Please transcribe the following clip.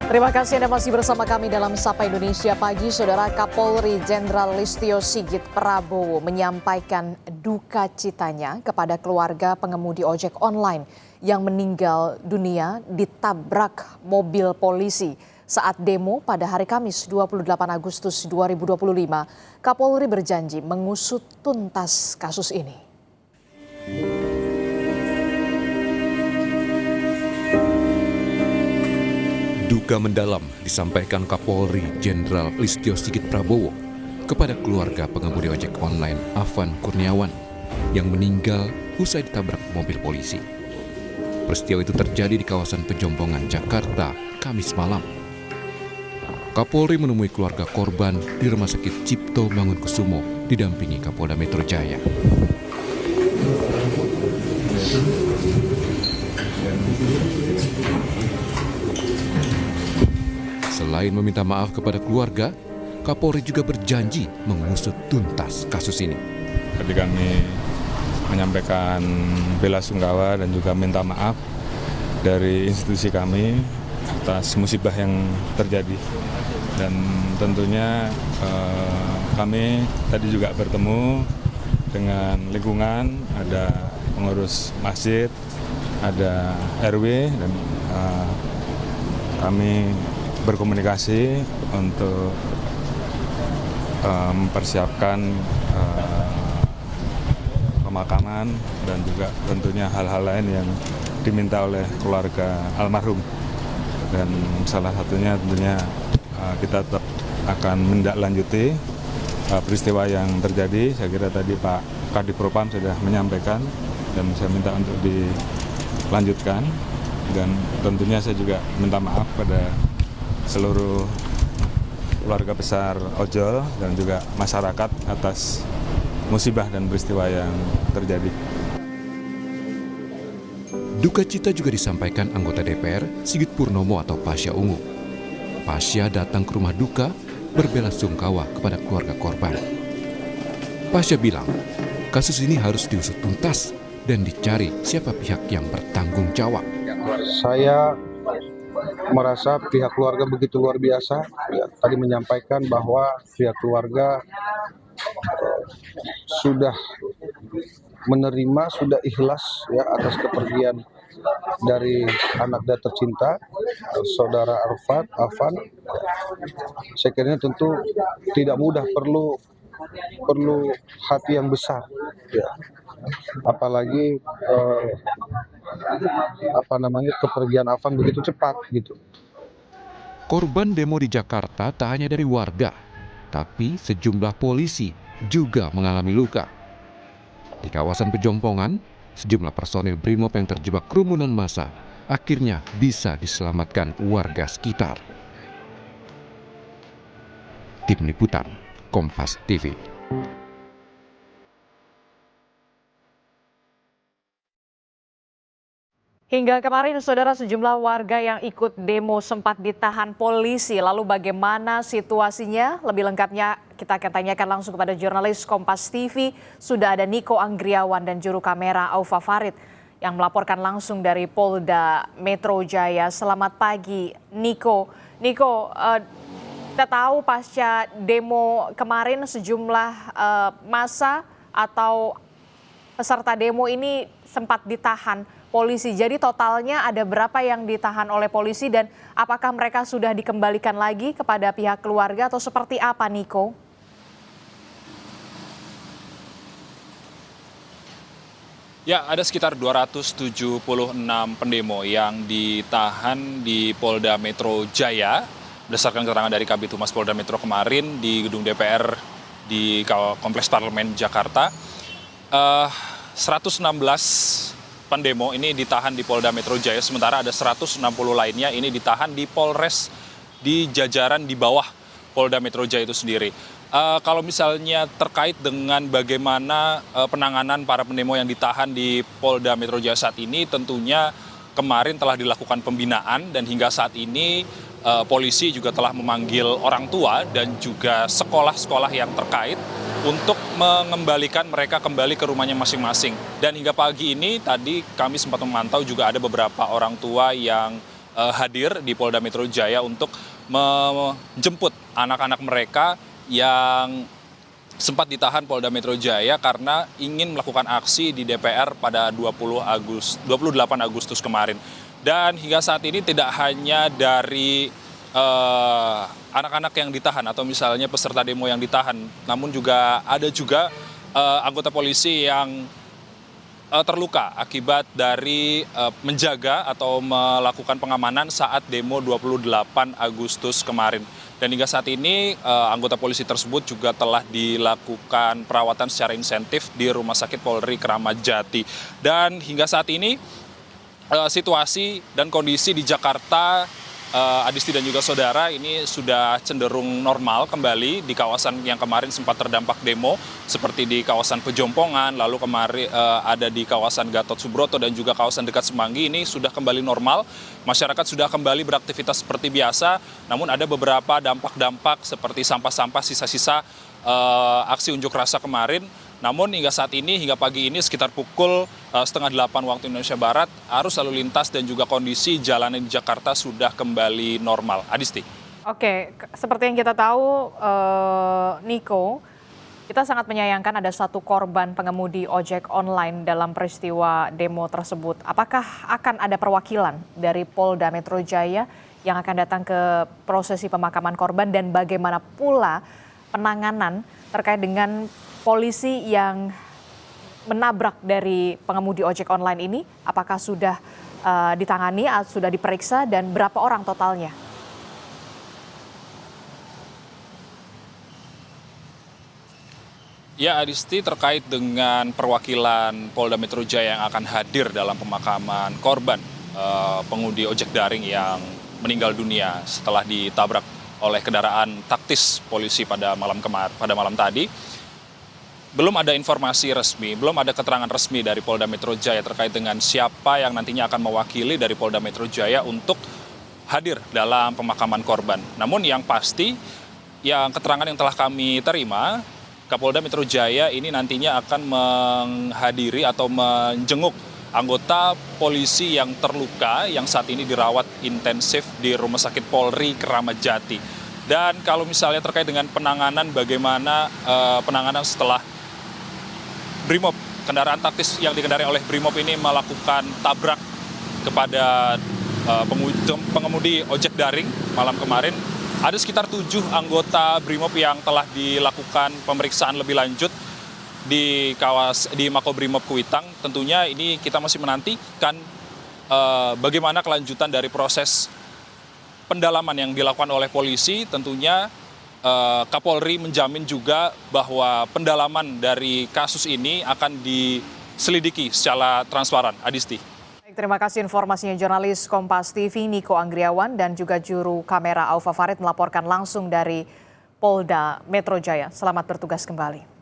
Terima kasih Anda masih bersama kami dalam Sapa Indonesia Pagi. Saudara Kapolri Jenderal Listio Sigit Prabowo menyampaikan duka citanya kepada keluarga pengemudi ojek online yang meninggal dunia ditabrak mobil polisi saat demo pada hari Kamis 28 Agustus 2025. Kapolri berjanji mengusut tuntas kasus ini. Duka mendalam disampaikan Kapolri Jenderal Listio Sigit Prabowo kepada keluarga pengemudi ojek online Afan Kurniawan yang meninggal usai ditabrak mobil polisi. Peristiwa itu terjadi di kawasan Pejombongan, Jakarta, Kamis malam. Kapolri menemui keluarga korban di Rumah Sakit Cipto Mangunkusumo didampingi Kapolda Metro Jaya. Selain meminta maaf kepada keluarga, Kapolri juga berjanji mengusut tuntas kasus ini. Tadi kami menyampaikan bela sungkawa dan juga minta maaf dari institusi kami atas musibah yang terjadi. Dan tentunya kami tadi juga bertemu dengan lingkungan, ada pengurus masjid, ada RW, dan kami berkomunikasi untuk mempersiapkan pemakaman dan juga tentunya hal-hal lain yang diminta oleh keluarga almarhum. Dan salah satunya tentunya kita tetap akan menindaklanjuti peristiwa yang terjadi. Saya kira tadi Pak Kadipropam sudah menyampaikan dan saya minta untuk dilanjutkan. Dan tentunya saya juga minta maaf pada seluruh keluarga besar ojol dan juga masyarakat atas musibah dan peristiwa yang terjadi. Duka cita juga disampaikan anggota DPR Sigit Purnomo atau Pasha Ungu. Pasha datang ke rumah duka berbela sungkawa kepada keluarga korban. Pasha bilang, kasus ini harus diusut tuntas dan dicari siapa pihak yang bertanggung jawab. Saya merasa pihak keluarga begitu luar biasa. Ya, tadi menyampaikan bahwa pihak keluarga sudah menerima, sudah ikhlas ya atas kepergian dari anak dan tercinta, saudara Afan. Saya kira tentu tidak mudah, perlu hati yang besar. Ya. Apalagi kepergian Afan begitu cepat gitu. Korban demo di Jakarta tak hanya dari warga, tapi sejumlah polisi juga mengalami luka. Di kawasan Pejombongan, sejumlah personil Brimob yang terjebak kerumunan massa akhirnya bisa diselamatkan warga sekitar. Tim Liputan, Kompas TV. Hingga kemarin, saudara, sejumlah warga yang ikut demo sempat ditahan polisi. Lalu bagaimana situasinya? Lebih lengkapnya kita akan tanyakan langsung kepada jurnalis Kompas TV. Sudah ada Niko Anggriawan dan juru kamera Aufa Farid yang melaporkan langsung dari Polda Metro Jaya. Selamat pagi, Niko. Niko, kita tahu pasca demo kemarin sejumlah massa atau peserta demo ini sempat ditahan polisi. Jadi totalnya ada berapa yang ditahan oleh polisi dan apakah mereka sudah dikembalikan lagi kepada pihak keluarga atau seperti apa, Niko? Ya, ada sekitar 276 pendemo yang ditahan di Polda Metro Jaya. Berdasarkan keterangan dari Kabid Humas Polda Metro kemarin di gedung DPR di Kompleks Parlemen Jakarta, 116 pendemo ini ditahan di Polda Metro Jaya, sementara ada 160 lainnya ini ditahan di Polres di jajaran di bawah Polda Metro Jaya itu sendiri. Kalau misalnya terkait dengan bagaimana penanganan para pendemo yang ditahan di Polda Metro Jaya saat ini, tentunya kemarin telah dilakukan pembinaan dan hingga saat ini polisi juga telah memanggil orang tua dan juga sekolah-sekolah yang terkait untuk mengembalikan mereka kembali ke rumahnya masing-masing. Dan hingga pagi ini tadi kami sempat memantau juga ada beberapa orang tua yang hadir di Polda Metro Jaya untuk menjemput anak-anak mereka yang sempat ditahan Polda Metro Jaya karena ingin melakukan aksi di DPR pada 28 Agustus kemarin. Dan hingga saat ini tidak hanya dari anak-anak yang ditahan atau misalnya peserta demo yang ditahan, namun juga ada anggota polisi yang terluka akibat dari menjaga atau melakukan pengamanan saat demo 28 Agustus kemarin. Dan hingga saat ini anggota polisi tersebut juga telah dilakukan perawatan secara insentif di Rumah Sakit Polri Kramat Jati. Dan hingga saat ini situasi dan kondisi di Jakarta, Adisti dan juga saudara, ini sudah cenderung normal kembali di kawasan yang kemarin sempat terdampak demo seperti di kawasan Pejompongan, lalu kemarin ada di kawasan Gatot Subroto dan juga kawasan dekat Semanggi. Ini sudah kembali normal, masyarakat sudah kembali beraktivitas seperti biasa, namun ada beberapa dampak-dampak seperti sampah-sampah sisa-sisa aksi unjuk rasa kemarin. Namun hingga saat ini, hingga pagi ini sekitar pukul 7:30 waktu Indonesia Barat, arus lalu lintas dan juga kondisi jalanan di Jakarta sudah kembali normal. Adisti. Oke, seperti yang kita tahu, Niko, kita sangat menyayangkan ada satu korban pengemudi ojek online dalam peristiwa demo tersebut. Apakah akan ada perwakilan dari Polda Metro Jaya yang akan datang ke prosesi pemakaman korban, dan bagaimana pula penanganan terkait dengan polisi yang menabrak dari pengemudi ojek online ini? Apakah sudah ditangani, sudah diperiksa, dan berapa orang totalnya? Ya, Adisti, terkait dengan perwakilan Polda Metro Jaya yang akan hadir dalam pemakaman korban pengemudi ojek daring yang meninggal dunia setelah ditabrak oleh kendaraan taktis polisi pada malam tadi. Belum ada informasi resmi, belum ada keterangan resmi dari Polda Metro Jaya terkait dengan siapa yang nantinya akan mewakili dari Polda Metro Jaya untuk hadir dalam pemakaman korban. Namun yang pasti, yang keterangan yang telah kami terima, Kapolda Metro Jaya ini nantinya akan menghadiri atau menjenguk anggota polisi yang terluka yang saat ini dirawat intensif di Rumah Sakit Polri Kramat Jati. Dan kalau misalnya terkait dengan penanganan, bagaimana penanganan setelah Brimob, kendaraan taktis yang dikendarai oleh Brimob ini melakukan tabrak kepada pengemudi ojek daring malam kemarin. Ada sekitar 7 anggota Brimob yang telah dilakukan pemeriksaan lebih lanjut di Makobrimob Kuitang. Tentunya ini kita masih menantikan bagaimana kelanjutan dari proses pendalaman yang dilakukan oleh polisi. Tentunya Kapolri menjamin juga bahwa pendalaman dari kasus ini akan diselidiki secara transparan. Adisti. Baik, terima kasih informasinya jurnalis Kompas TV Niko Anggriawan dan juga juru kamera Aufa Farid melaporkan langsung dari Polda Metro Jaya. Selamat bertugas kembali.